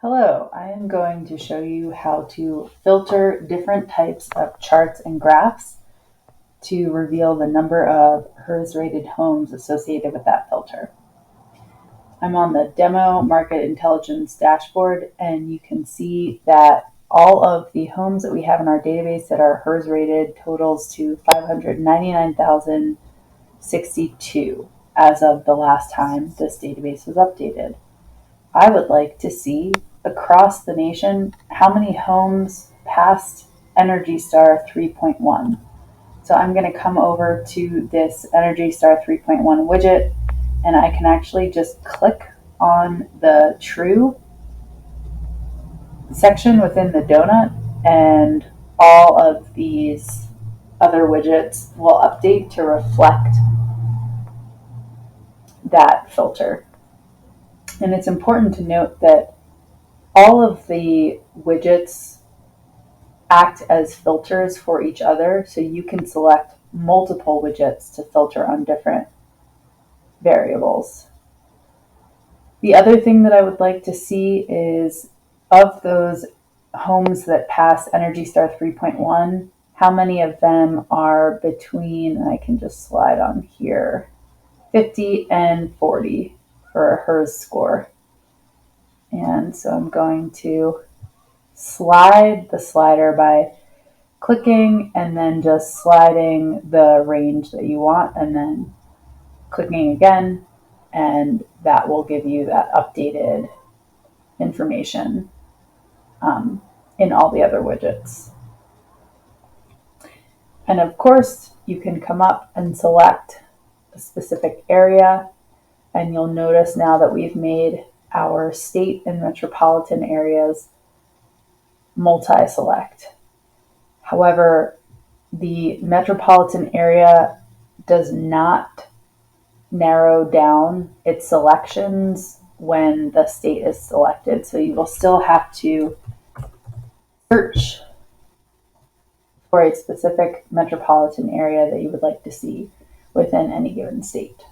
Hello, I am going to show you how to filter different types of charts and graphs to reveal the number of HERS rated homes associated with that filter. I'm on the demo market intelligence dashboard, and you can see that all of the homes that we have in our database that are HERS rated totals to 599,062 as of the last time this database was updated. I would like to see across the nation how many homes passed Energy Star 3.1. So I'm going to come over to this Energy Star 3.1 widget, and I can actually just click on the true section within the donut, and all of these other widgets will update to reflect that filter. And it's important to note that all of the widgets act as filters for each other, so you can select multiple widgets to filter on different variables. The other thing that I would like to see is, of those homes that pass Energy Star 3.1, how many of them are between, and I can just slide on here, 50 and 40 for a HERS score. And so I'm going to slide the slider by clicking and then just sliding the range that you want, and then clicking again, and that will give you that updated information in all the other widgets. And of course, you can come up and select a specific area, and you'll notice now that we've made our state and metropolitan areas multi-select. However, the metropolitan area does not narrow down its selections when the state is selected. So you will still have to search for a specific metropolitan area that you would like to see within any given state.